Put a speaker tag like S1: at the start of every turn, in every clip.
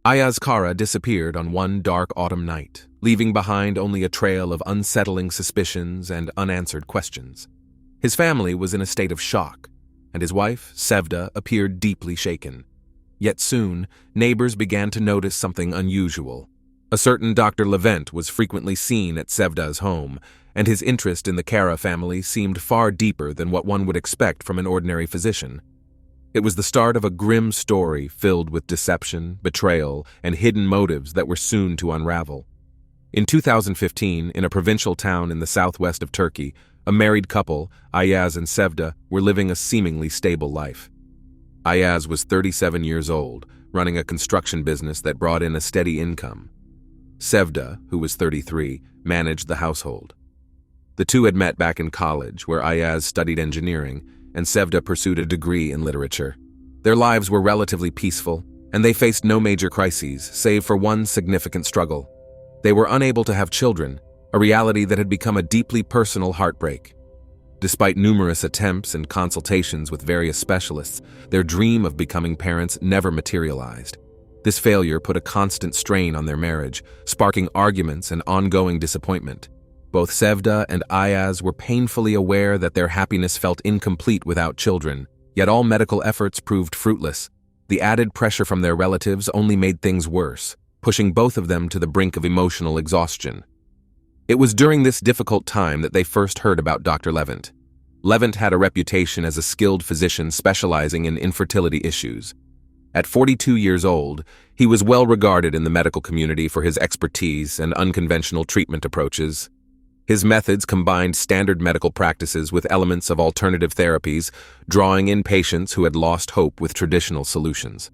S1: Ayaz Kara disappeared on one dark autumn night, leaving behind only a trail of unsettling suspicions and unanswered questions. His family was in a state of shock, and his wife, Sevda, appeared deeply shaken. Yet soon, neighbors began to notice something unusual. A certain Dr. Levent was frequently seen at Sevda's home, and his interest in the Cara family seemed far deeper than what one would expect from an ordinary physician. It was the start of a grim story filled with deception, betrayal, and hidden motives that were soon to unravel. In 2015, in a provincial town in the southwest of Turkey, a married couple, Ayaz and Sevda, were living a seemingly stable life. Ayaz was 37 years old, running a construction business that brought in a steady income. Sevda, who was 33, managed the household. The two had met back in college, where Ayaz studied engineering, and Sevda pursued a degree in literature. Their lives were relatively peaceful, and they faced no major crises, save for one significant struggle. They were unable to have children, a reality that had become a deeply personal heartbreak. Despite numerous attempts and consultations with various specialists, their dream of becoming parents never materialized. This failure put a constant strain on their marriage, sparking arguments and ongoing disappointment. Both Sevda and Ayaz were painfully aware that their happiness felt incomplete without children, yet all medical efforts proved fruitless. The added pressure from their relatives only made things worse, pushing both of them to the brink of emotional exhaustion. It was during this difficult time that they first heard about Dr. Levent. Levent had a reputation as a skilled physician specializing in infertility issues. At 42 years old, he was well regarded in the medical community for his expertise and unconventional treatment approaches. His methods combined standard medical practices with elements of alternative therapies, drawing in patients who had lost hope with traditional solutions.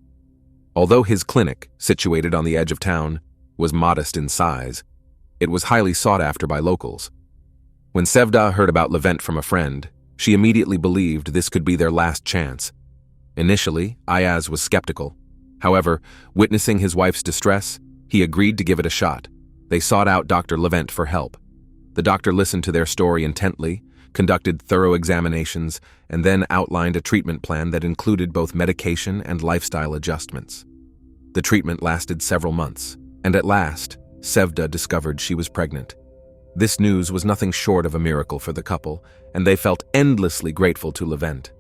S1: Although his clinic, situated on the edge of town, was modest in size, it was highly sought after by locals. When Sevda heard about Levent from a friend, she immediately believed this could be their last chance. Initially, Ayaz was skeptical. However, witnessing his wife's distress, he agreed to give it a shot. They sought out Dr. Levent for help. The doctor listened to their story intently, conducted thorough examinations, and then outlined a treatment plan that included both medication and lifestyle adjustments. The treatment lasted several months, and at last, Sevda discovered she was pregnant. This news was nothing short of a miracle for the couple, and they felt endlessly grateful to Levent.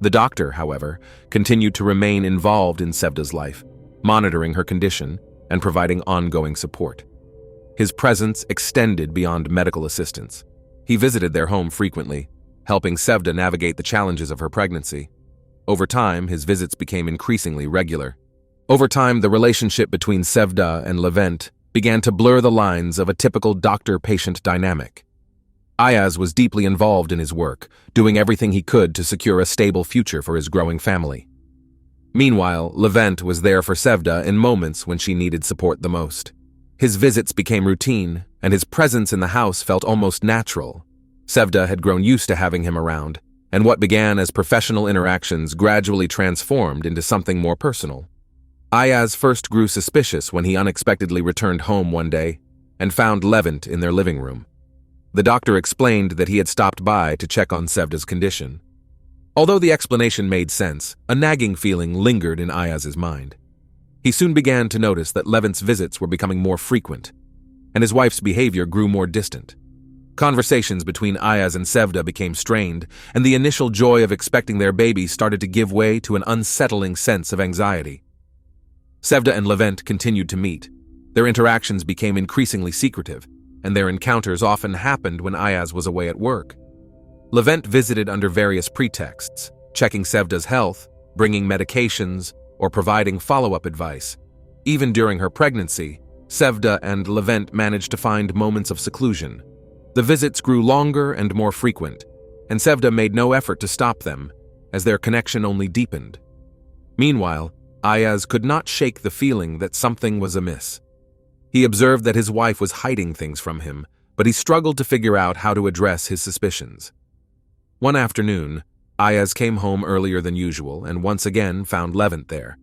S1: The doctor, however, continued to remain involved in Sevda's life, monitoring her condition and providing ongoing support. His presence extended beyond medical assistance. He visited their home frequently, helping Sevda navigate the challenges of her pregnancy. Over time, his visits became increasingly regular. Over time, the relationship between Sevda and Levent began to blur the lines of a typical doctor-patient dynamic. Ayaz was deeply involved in his work, doing everything he could to secure a stable future for his growing family. Meanwhile, Levent was there for Sevda in moments when she needed support the most. His visits became routine, and his presence in the house felt almost natural. Sevda had grown used to having him around, and what began as professional interactions gradually transformed into something more personal. Ayaz first grew suspicious when he unexpectedly returned home one day and found Levent in their living room. The doctor explained that he had stopped by to check on Sevda's condition. Although the explanation made sense, a nagging feeling lingered in Ayaz's mind. He soon began to notice that Levent's visits were becoming more frequent, and his wife's behavior grew more distant. Conversations between Ayaz and Sevda became strained, and the initial joy of expecting their baby started to give way to an unsettling sense of anxiety. Sevda and Levent continued to meet. Their interactions became increasingly secretive, and their encounters often happened when Ayaz was away at work. Levent visited under various pretexts, checking Sevda's health, bringing medications, or providing follow-up advice. Even during her pregnancy, Sevda and Levent managed to find moments of seclusion. The visits grew longer and more frequent, and Sevda made no effort to stop them, as their connection only deepened. Meanwhile, Ayaz could not shake the feeling that something was amiss. He observed that his wife was hiding things from him, but he struggled to figure out how to address his suspicions. One afternoon, Ayaz came home earlier than usual and once again found Levent there.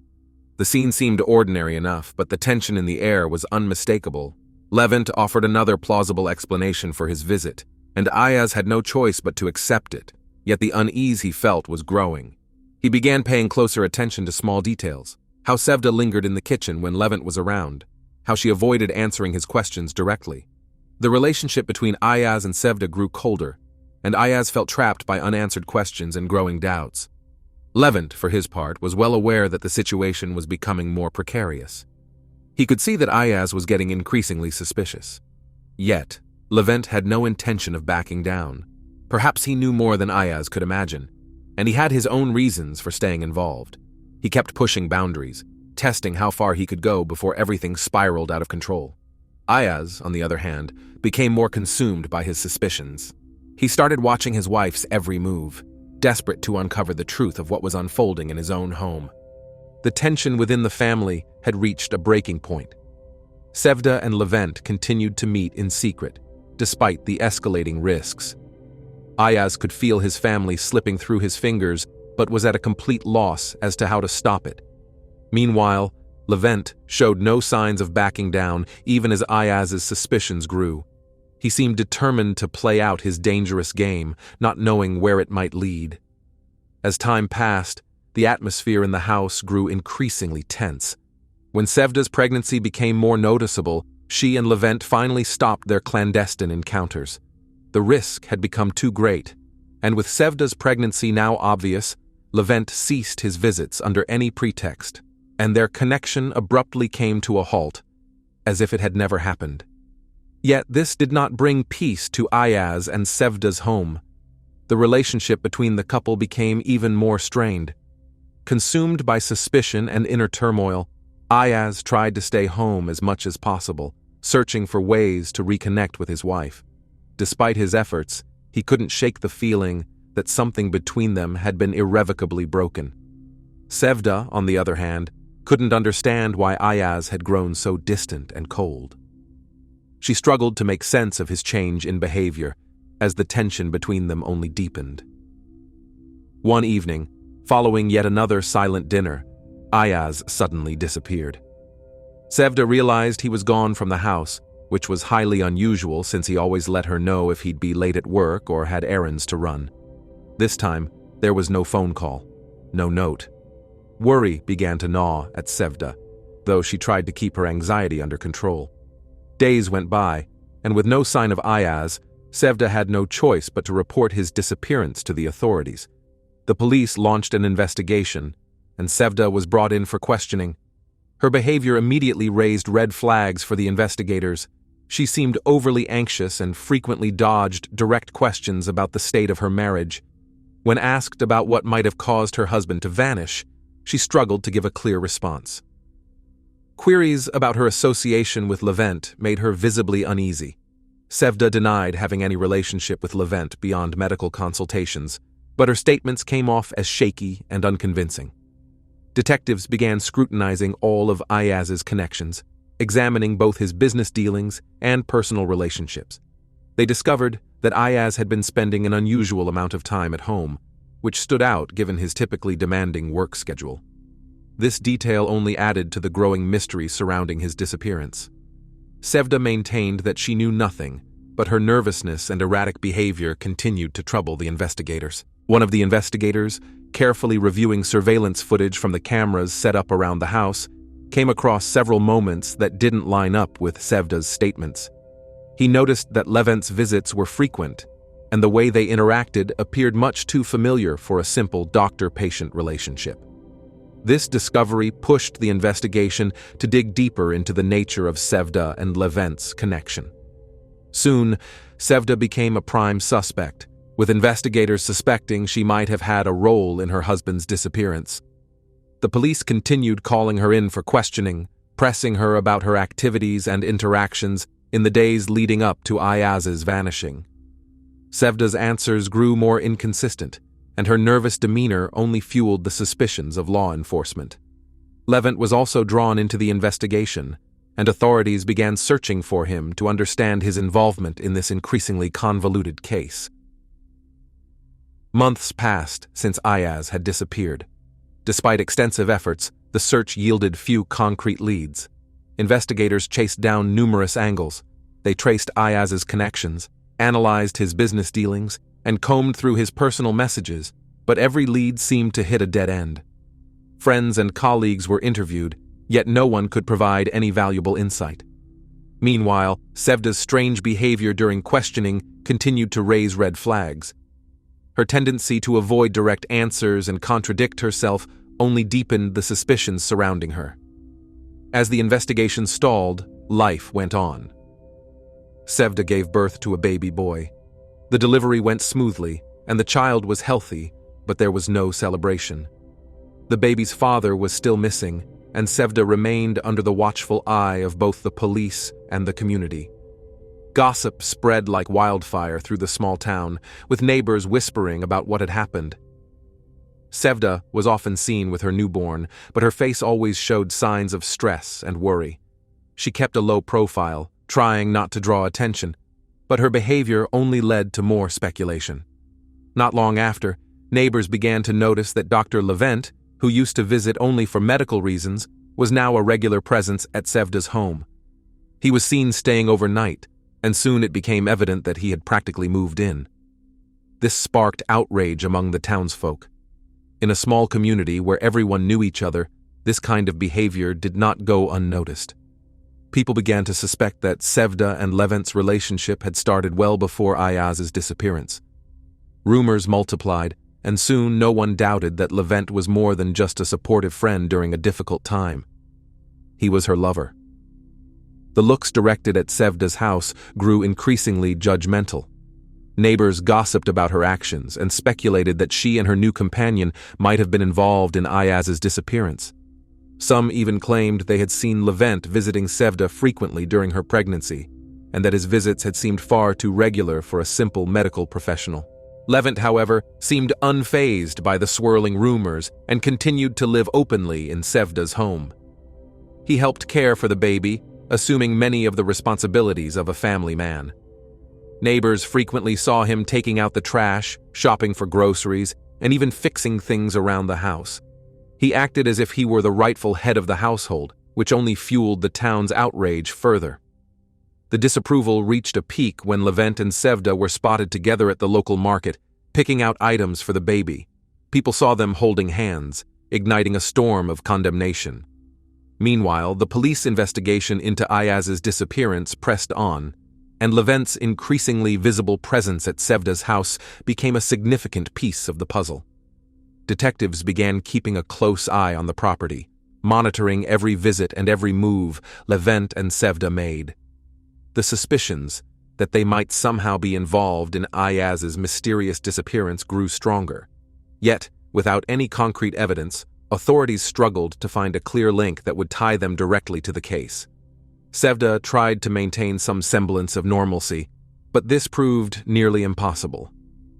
S1: The scene seemed ordinary enough, but the tension in the air was unmistakable. Levent offered another plausible explanation for his visit, and Ayaz had no choice but to accept it, yet the unease he felt was growing. He began paying closer attention to small details. how Sevda lingered in the kitchen when Levent was around, how she avoided answering his questions directly. The relationship between Ayaz and Sevda grew colder, and Ayaz felt trapped by unanswered questions and growing doubts. Levent, for his part, was well aware that the situation was becoming more precarious. He could see that Ayaz was getting increasingly suspicious. Yet, Levent had no intention of backing down. Perhaps he knew more than Ayaz could imagine, and he had his own reasons for staying involved. He kept pushing boundaries, testing how far he could go before everything spiraled out of control. Ayaz, on the other hand, became more consumed by his suspicions. He started watching his wife's every move, desperate to uncover the truth of what was unfolding in his own home. The tension within the family had reached a breaking point. Sevda and Levent continued to meet in secret, despite the escalating risks. Ayaz could feel his family slipping through his fingers, but was at a complete loss as to how to stop it. Meanwhile, Levent showed no signs of backing down, even as Ayaz's suspicions grew. He seemed determined to play out his dangerous game, not knowing where it might lead. As time passed, the atmosphere in the house grew increasingly tense. When Sevda's pregnancy became more noticeable, she and Levent finally stopped their clandestine encounters. The risk had become too great, and with Sevda's pregnancy now obvious, Levent ceased his visits under any pretext, and their connection abruptly came to a halt, as if it had never happened. Yet this did not bring peace to Ayaz and Sevda's home. The relationship between the couple became even more strained. Consumed by suspicion and inner turmoil, Ayaz tried to stay home as much as possible, searching for ways to reconnect with his wife. Despite his efforts, he couldn't shake the feeling that something between them had been irrevocably broken. Sevda, on the other hand, couldn't understand why Ayaz had grown so distant and cold. She struggled to make sense of his change in behavior, as the tension between them only deepened. One evening, following yet another silent dinner, Ayaz suddenly disappeared. Sevda realized he was gone from the house, which was highly unusual since he always let her know if he'd be late at work or had errands to run. This time, there was no phone call, no note. Worry began to gnaw at Sevda, though she tried to keep her anxiety under control. Days went by, and with no sign of Ayaz, Sevda had no choice but to report his disappearance to the authorities. The police launched an investigation, and Sevda was brought in for questioning. Her behavior immediately raised red flags for the investigators. She seemed overly anxious and frequently dodged direct questions about the state of her marriage. When asked about what might have caused her husband to vanish, she struggled to give a clear response. Queries about her association with Levent made her visibly uneasy. Sevda denied having any relationship with Levent beyond medical consultations, but her statements came off as shaky and unconvincing. Detectives began scrutinizing all of Ayaz's connections, examining both his business dealings and personal relationships. They discovered that Ayaz had been spending an unusual amount of time at home, which stood out given his typically demanding work schedule. This detail only added to the growing mystery surrounding his disappearance. Sevda maintained that she knew nothing, but her nervousness and erratic behavior continued to trouble the investigators. One of the investigators, carefully reviewing surveillance footage from the cameras set up around the house, came across several moments that didn't line up with Sevda's statements. He noticed that Levent's visits were frequent, and the way they interacted appeared much too familiar for a simple doctor-patient relationship. This discovery pushed the investigation to dig deeper into the nature of Sevda and Levent's connection. Soon, Sevda became a prime suspect, with investigators suspecting she might have had a role in her husband's disappearance. The police continued calling her in for questioning, pressing her about her activities and interactions in the days leading up to Ayaz's vanishing. Sevda's answers grew more inconsistent, and her nervous demeanor only fueled the suspicions of law enforcement. Levent was also drawn into the investigation, and authorities began searching for him to understand his involvement in this increasingly convoluted case. Months passed since Ayaz had disappeared. Despite extensive efforts, the search yielded few concrete leads. Investigators chased down numerous angles. They traced Ayaz's connections, analyzed his business dealings, and combed through his personal messages, but every lead seemed to hit a dead end. Friends and colleagues were interviewed, yet no one could provide any valuable insight. Meanwhile, Sevda's strange behavior during questioning continued to raise red flags. Her tendency to avoid direct answers and contradict herself only deepened the suspicions surrounding her. As the investigation stalled, life went on. Sevda gave birth to a baby boy. The delivery went smoothly, and the child was healthy, but there was no celebration. The baby's father was still missing, and Sevda remained under the watchful eye of both the police and the community. Gossip spread like wildfire through the small town, with neighbors whispering about what had happened. Sevda was often seen with her newborn, but her face always showed signs of stress and worry. She kept a low profile, trying not to draw attention, but her behavior only led to more speculation. Not long after, neighbors began to notice that Dr. Levent, who used to visit only for medical reasons, was now a regular presence at Sevda's home. He was seen staying overnight, and soon it became evident that he had practically moved in. This sparked outrage among the townsfolk. In a small community where everyone knew each other, this kind of behavior did not go unnoticed. People began to suspect that Sevda and Levent's relationship had started well before Ayaz's disappearance. Rumors multiplied, and soon no one doubted that Levent was more than just a supportive friend during a difficult time. He was her lover. The looks directed at Sevda's house grew increasingly judgmental. Neighbors gossiped about her actions and speculated that she and her new companion might have been involved in Ayaz's disappearance. Some even claimed they had seen Levent visiting Sevda frequently during her pregnancy, and that his visits had seemed far too regular for a simple medical professional. Levent, however, seemed unfazed by the swirling rumors and continued to live openly in Sevda's home. He helped care for the baby, assuming many of the responsibilities of a family man. Neighbors frequently saw him taking out the trash, shopping for groceries, and even fixing things around the house. He acted as if he were the rightful head of the household, which only fueled the town's outrage further. The disapproval reached a peak when Levent and Sevda were spotted together at the local market, picking out items for the baby. People saw them holding hands, igniting a storm of condemnation. Meanwhile, the police investigation into Ayaz's disappearance pressed on, and Levent's increasingly visible presence at Sevda's house became a significant piece of the puzzle. Detectives began keeping a close eye on the property, monitoring every visit and every move Levent and Sevda made. The suspicions that they might somehow be involved in Ayaz's mysterious disappearance grew stronger. Yet, without any concrete evidence, authorities struggled to find a clear link that would tie them directly to the case. Sevda tried to maintain some semblance of normalcy, but this proved nearly impossible.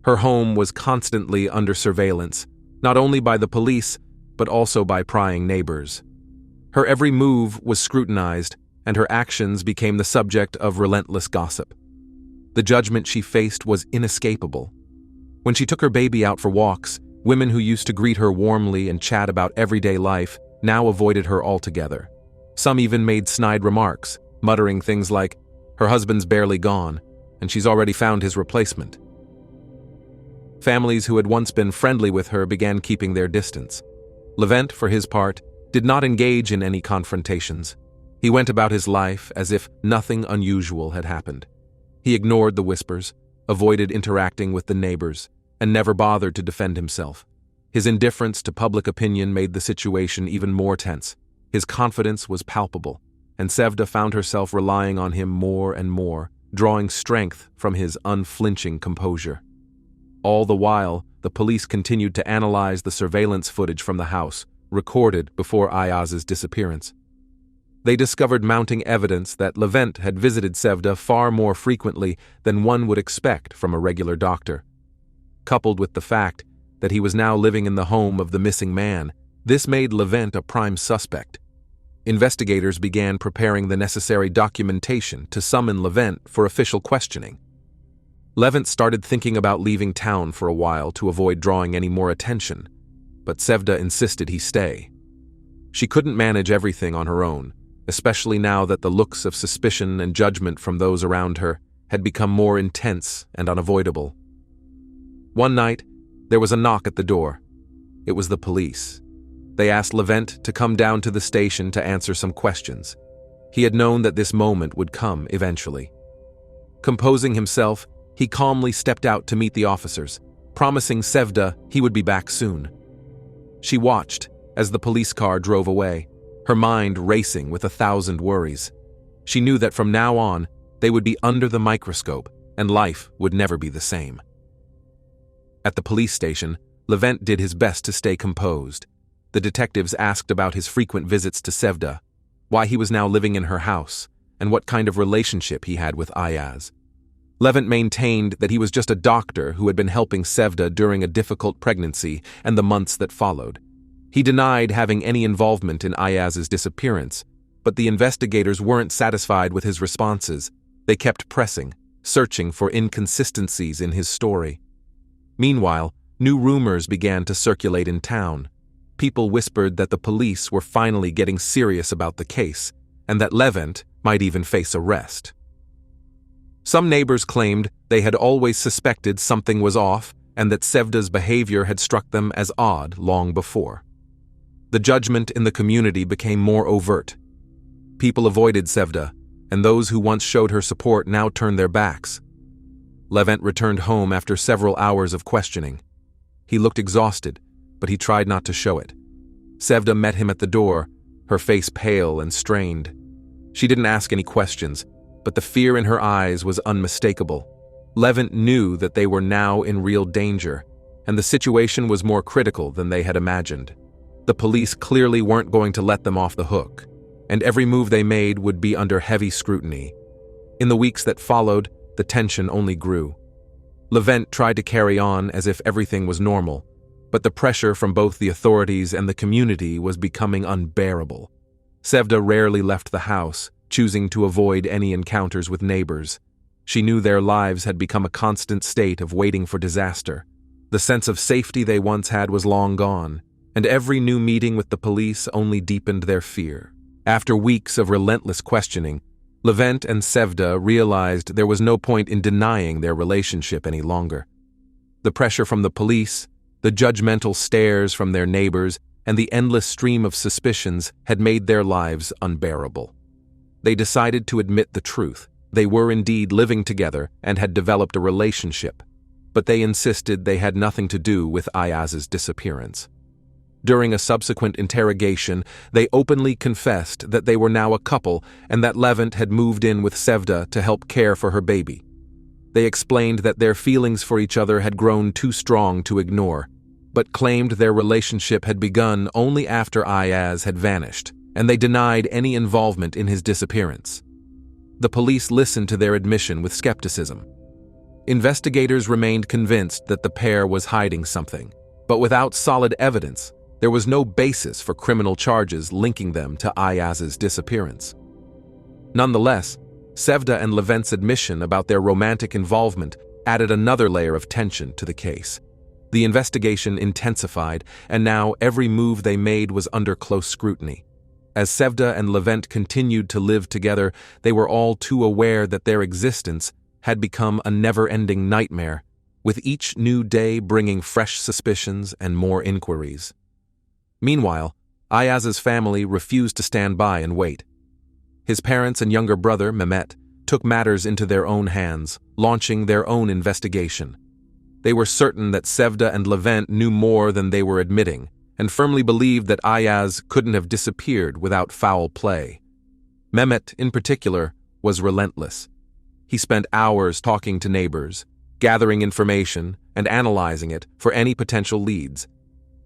S1: Her home was constantly under surveillance, not only by the police, but also by prying neighbors. Her every move was scrutinized, and her actions became the subject of relentless gossip. The judgment she faced was inescapable. When she took her baby out for walks, women who used to greet her warmly and chat about everyday life now avoided her altogether. Some even made snide remarks, muttering things like, "Her husband's barely gone, and she's already found his replacement." Families who had once been friendly with her began keeping their distance. Levent, for his part, did not engage in any confrontations. He went about his life as if nothing unusual had happened. He ignored the whispers, avoided interacting with the neighbors, and never bothered to defend himself. His indifference to public opinion made the situation even more tense. His confidence was palpable, and Sevda found herself relying on him more and more, drawing strength from his unflinching composure. All the while, the police continued to analyze the surveillance footage from the house, recorded before Ayaz's disappearance. They discovered mounting evidence that Levent had visited Sevda far more frequently than one would expect from a regular doctor. Coupled with the fact that he was now living in the home of the missing man, this made Levent a prime suspect. Investigators began preparing the necessary documentation to summon Levent for official questioning. Levent started thinking about leaving town for a while to avoid drawing any more attention, but Sevda insisted he stay. She couldn't manage everything on her own, especially now that the looks of suspicion and judgment from those around her had become more intense and unavoidable. One night, there was a knock at the door. It was the police. They asked Levent to come down to the station to answer some questions. He had known that this moment would come eventually. Composing himself, he calmly stepped out to meet the officers, promising Sevda he would be back soon. She watched as the police car drove away, her mind racing with 1,000 worries. She knew that from now on, they would be under the microscope and life would never be the same. At the police station, Levent did his best to stay composed. The detectives asked about his frequent visits to Sevda, why he was now living in her house, and what kind of relationship he had with Ayaz. Levent maintained that he was just a doctor who had been helping Sevda during a difficult pregnancy and the months that followed. He denied having any involvement in Ayaz's disappearance, but the investigators weren't satisfied with his responses. They kept pressing, searching for inconsistencies in his story. Meanwhile, new rumors began to circulate in town. People whispered that the police were finally getting serious about the case, and that Levent might even face arrest. Some neighbors claimed they had always suspected something was off and that Sevda's behavior had struck them as odd long before. The judgment in the community became more overt. People avoided Sevda, and those who once showed her support now turned their backs. Levent returned home after several hours of questioning. He looked exhausted, but he tried not to show it. Sevda met him at the door, her face pale and strained. She didn't ask any questions, but the fear in her eyes was unmistakable. Levent knew that they were now in real danger, and the situation was more critical than they had imagined. The police clearly weren't going to let them off the hook, and every move they made would be under heavy scrutiny. In the weeks that followed, the tension only grew. Levent tried to carry on as if everything was normal, but the pressure from both the authorities and the community was becoming unbearable. Sevda rarely left the house, choosing to avoid any encounters with neighbors. She knew their lives had become a constant state of waiting for disaster. The sense of safety they once had was long gone, and every new meeting with the police only deepened their fear. After weeks of relentless questioning, Levent and Sevda realized there was no point in denying their relationship any longer. The pressure from the police, the judgmental stares from their neighbors, and the endless stream of suspicions had made their lives unbearable. They decided to admit the truth. They were indeed living together and had developed a relationship, but they insisted they had nothing to do with Ayaz's disappearance. During a subsequent interrogation, they openly confessed that they were now a couple and that Levent had moved in with Sevda to help care for her baby. They explained that their feelings for each other had grown too strong to ignore, but claimed their relationship had begun only after Ayaz had vanished, and they denied any involvement in his disappearance. The police listened to their admission with skepticism. Investigators remained convinced that the pair was hiding something, but without solid evidence, there was no basis for criminal charges linking them to Ayaz's disappearance. Nonetheless, Sevda and Levent's admission about their romantic involvement added another layer of tension to the case. The investigation intensified, and now every move they made was under close scrutiny. As Sevda and Levent continued to live together, they were all too aware that their existence had become a never-ending nightmare, with each new day bringing fresh suspicions and more inquiries. Meanwhile, Ayaz's family refused to stand by and wait. His parents and younger brother, Mehmet, took matters into their own hands, launching their own investigation. They were certain that Sevda and Levent knew more than they were admitting, and firmly believed that Ayaz couldn't have disappeared without foul play. Mehmet, in particular, was relentless. He spent hours talking to neighbors, gathering information, and analyzing it for any potential leads.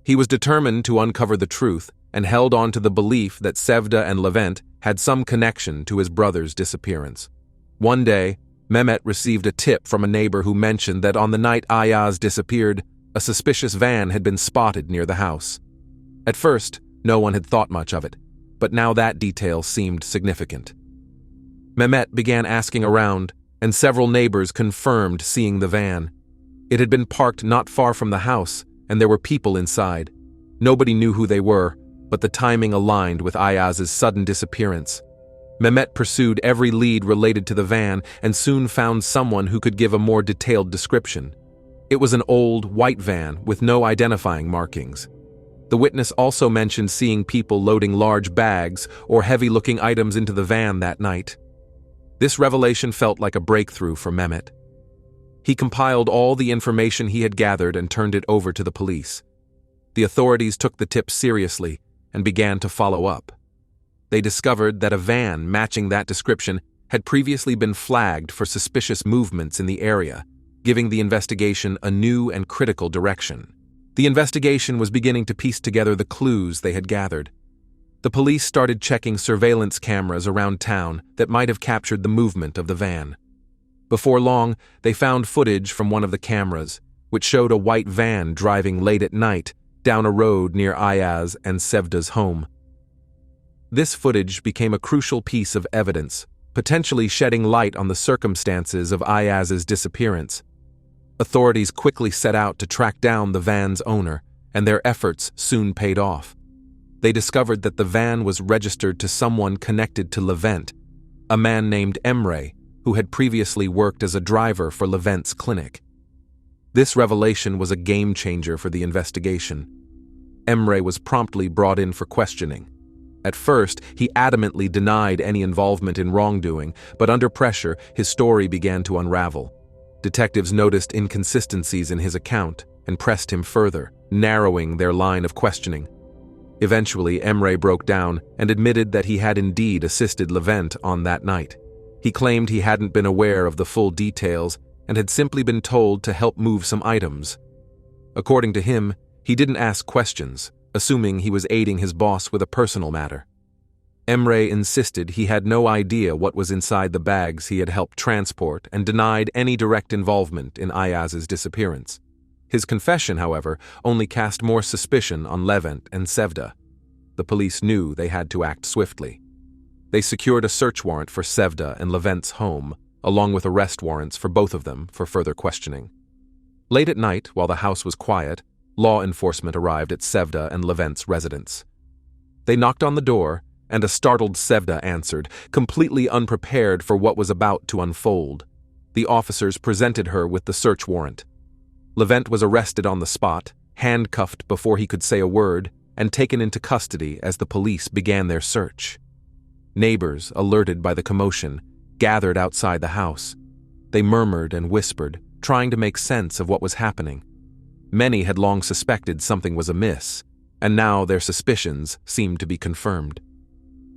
S1: He was determined to uncover the truth and held on to the belief that Sevda and Levent had some connection to his brother's disappearance. One day, Mehmet received a tip from a neighbor who mentioned that on the night Ayaz disappeared, a suspicious van had been spotted near the house. At first, no one had thought much of it, but now that detail seemed significant. Mehmet began asking around, and several neighbors confirmed seeing the van. It had been parked not far from the house, and there were people inside. Nobody knew who they were, but the timing aligned with Ayaz's sudden disappearance. Mehmet pursued every lead related to the van and soon found someone who could give a more detailed description. It was an old, white van with no identifying markings. The witness also mentioned seeing people loading large bags or heavy-looking items into the van that night. This revelation felt like a breakthrough for Mehmet. He compiled all the information he had gathered and turned it over to the police. The authorities took the tip seriously and began to follow up. They discovered that a van matching that description had previously been flagged for suspicious movements in the area, giving the investigation a new and critical direction. The investigation was beginning to piece together the clues they had gathered. The police started checking surveillance cameras around town that might have captured the movement of the van. Before long, they found footage from one of the cameras, which showed a white van driving late at night down a road near Ayaz and Sevda's home. This footage became a crucial piece of evidence, potentially shedding light on the circumstances of Ayaz's disappearance. Authorities quickly set out to track down the van's owner, and their efforts soon paid off. They discovered that the van was registered to someone connected to Levent, a man named Emre, who had previously worked as a driver for Levent's clinic. This revelation was a game-changer for the investigation. Emre was promptly brought in for questioning. At first, he adamantly denied any involvement in wrongdoing, but under pressure, his story began to unravel. Detectives noticed inconsistencies in his account and pressed him further, narrowing their line of questioning. Eventually, Emre broke down and admitted that he had indeed assisted Levent on that night. He claimed he hadn't been aware of the full details and had simply been told to help move some items. According to him, he didn't ask questions, assuming he was aiding his boss with a personal matter. Emre insisted he had no idea what was inside the bags he had helped transport and denied any direct involvement in Ayaz's disappearance. His confession, however, only cast more suspicion on Levent and Sevda. The police knew they had to act swiftly. They secured a search warrant for Sevda and Levent's home, along with arrest warrants for both of them for further questioning. Late at night, while the house was quiet, law enforcement arrived at Sevda and Levent's residence. They knocked on the door, and a startled Sevda answered, completely unprepared for what was about to unfold. The officers presented her with the search warrant. Levent was arrested on the spot, handcuffed before he could say a word, and taken into custody as the police began their search. Neighbors, alerted by the commotion, gathered outside the house. They murmured and whispered, trying to make sense of what was happening. Many had long suspected something was amiss, and now their suspicions seemed to be confirmed.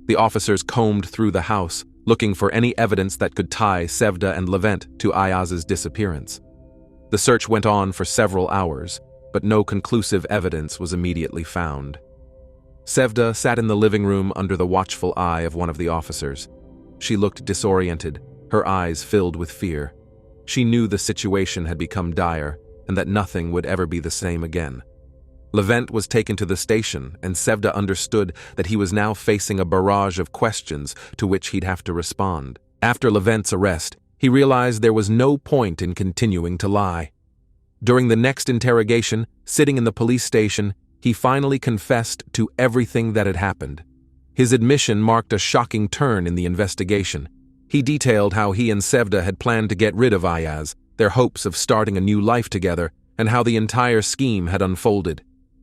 S1: The officers combed through the house, looking for any evidence that could tie Sevda and Levent to Ayaz's disappearance. The search went on for several hours, but no conclusive evidence was immediately found. Sevda sat in the living room under the watchful eye of one of the officers. She looked disoriented, her eyes filled with fear. She knew the situation had become dire, and that nothing would ever be the same again. Levent was taken to the station, and Sevda understood that he was now facing a barrage of questions to which he'd have to respond. After Levent's arrest, he realized there was no point in continuing to lie. During the next interrogation, sitting in the police station, he finally confessed to everything that had happened. His admission marked a shocking turn in the investigation. He detailed how he and Sevda had planned to get rid of Ayaz, their hopes of starting a new life together, and how the entire scheme had unfolded.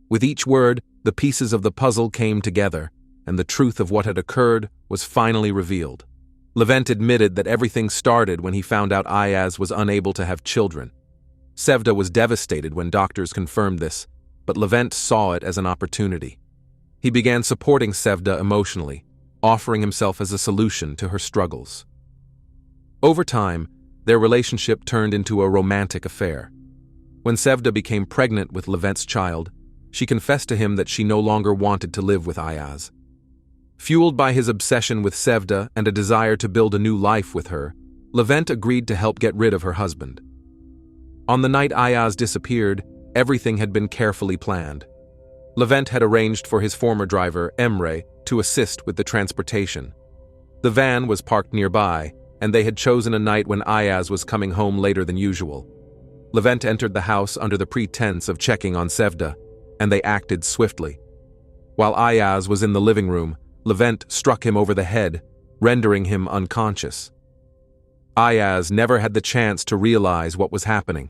S1: With each word, the pieces of the puzzle came together, and the truth of what had occurred was finally revealed. Levent admitted that everything started when he found out Ayaz was unable to have children. Sevda was devastated when doctors confirmed this, but Levent saw it as an opportunity. He began supporting Sevda emotionally, offering himself as a solution to her struggles. Over time, their relationship turned into a romantic affair. When Sevda became pregnant with Levent's child, she confessed to him that she no longer wanted to live with Ayaz. Fueled by his obsession with Sevda and a desire to build a new life with her, Levent agreed to help get rid of her husband. On the night Ayaz disappeared, everything had been carefully planned. Levent had arranged for his former driver, Emre, to assist with the transportation. The van was parked nearby, and they had chosen a night when Ayaz was coming home later than usual. Levent entered the house under the pretense of checking on Sevda, and they acted swiftly. While Ayaz was in the living room, Levent struck him over the head, rendering him unconscious. Ayaz never had the chance to realize what was happening.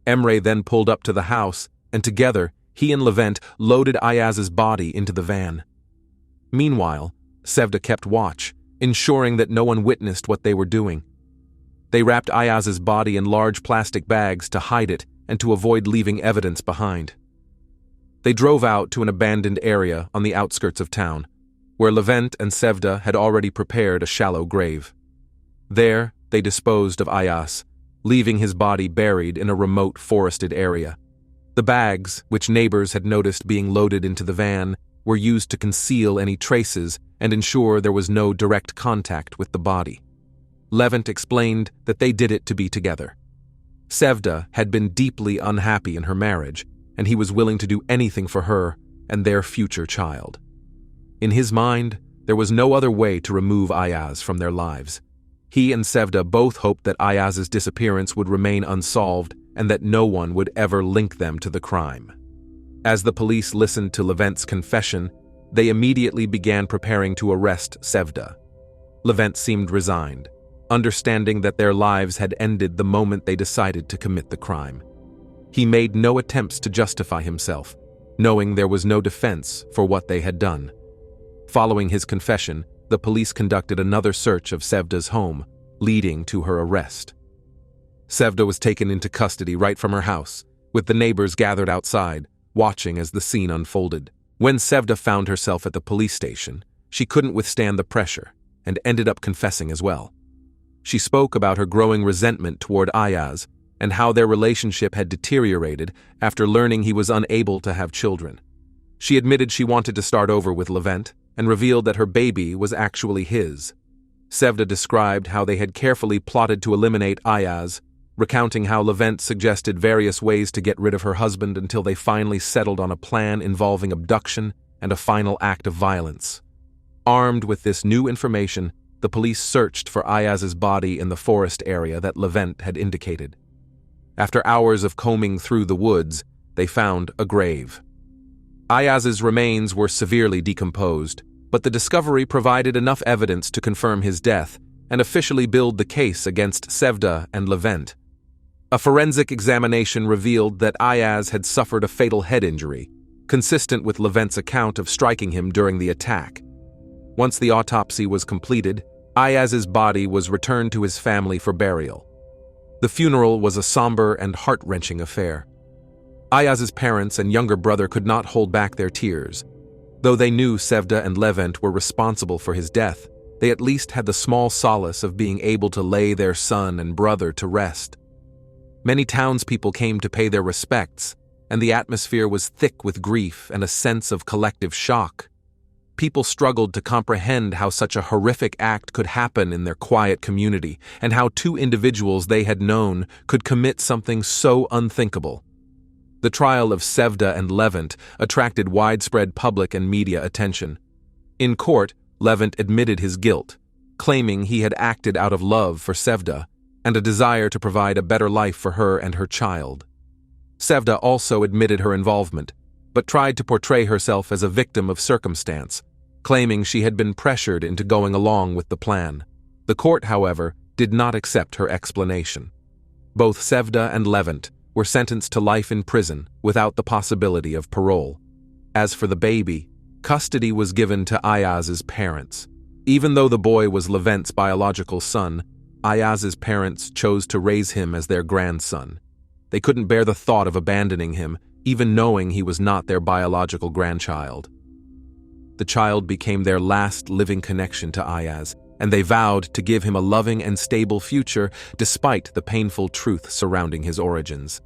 S1: Emre then pulled up to the house, and together, He and Levent loaded Ayaz's body into the van. Meanwhile, Sevda kept watch, ensuring that no one witnessed what they were doing. They wrapped Ayaz's body in large plastic bags to hide it and to avoid leaving evidence behind. They drove out to an abandoned area on the outskirts of town, where Levent and Sevda had already prepared a shallow grave. There, they disposed of Ayaz, leaving his body buried in a remote forested area. The bags, which neighbors had noticed being loaded into the van, were used to conceal any traces and ensure there was no direct contact with the body. Levent explained that they did it to be together. Sevda had been deeply unhappy in her marriage, and he was willing to do anything for her and their future child. In his mind, there was no other way to remove Ayaz from their lives. He and Sevda both hoped that Ayaz's disappearance would remain unsolved and that no one would ever link them to the crime. As the police listened to Levent's confession, they immediately began preparing to arrest Sevda. Levent seemed resigned, understanding that their lives had ended the moment they decided to commit the crime. He made no attempts to justify himself, knowing there was no defense for what they had done. Following his confession, the police conducted another search of Sevda's home, leading to her arrest. Sevda was taken into custody right from her house, with the neighbors gathered outside, watching as the scene unfolded. When Sevda found herself at the police station, she couldn't withstand the pressure and ended up confessing as well. She spoke about her growing resentment toward Ayaz and how their relationship had deteriorated after learning he was unable to have children. She admitted she wanted to start over with Levent and revealed that her baby was actually his. Sevda described how they had carefully plotted to eliminate Ayaz, recounting how Levent suggested various ways to get rid of her husband until they finally settled on a plan involving abduction and a final act of violence. Armed with this new information, the police searched for Ayaz's body in the forest area that Levent had indicated. After hours of combing through the woods, they found a grave. Ayaz's remains were severely decomposed, but the discovery provided enough evidence to confirm his death and officially build the case against Sevda and Levent. A forensic examination revealed that Ayaz had suffered a fatal head injury, consistent with Levent's account of striking him during the attack. Once the autopsy was completed, Ayaz's body was returned to his family for burial. The funeral was a somber and heart-wrenching affair. Ayaz's parents and younger brother could not hold back their tears. Though they knew Sevda and Levent were responsible for his death, they at least had the small solace of being able to lay their son and brother to rest. Many townspeople came to pay their respects, and the atmosphere was thick with grief and a sense of collective shock. People struggled to comprehend how such a horrific act could happen in their quiet community, and how two individuals they had known could commit something so unthinkable. The trial of Sevda and Levent attracted widespread public and media attention. In court, Levent admitted his guilt, claiming he had acted out of love for Sevda and a desire to provide a better life for her and her child. Sevda also admitted her involvement, but tried to portray herself as a victim of circumstance, claiming she had been pressured into going along with the plan. The court, however, did not accept her explanation. Both Sevda and Levent were sentenced to life in prison without the possibility of parole. As for the baby, custody was given to Ayaz's parents. Even though the boy was Levent's biological son, Ayaz's parents chose to raise him as their grandson. They couldn't bear the thought of abandoning him, even knowing he was not their biological grandchild. The child became their last living connection to Ayaz, and they vowed to give him a loving and stable future despite the painful truth surrounding his origins.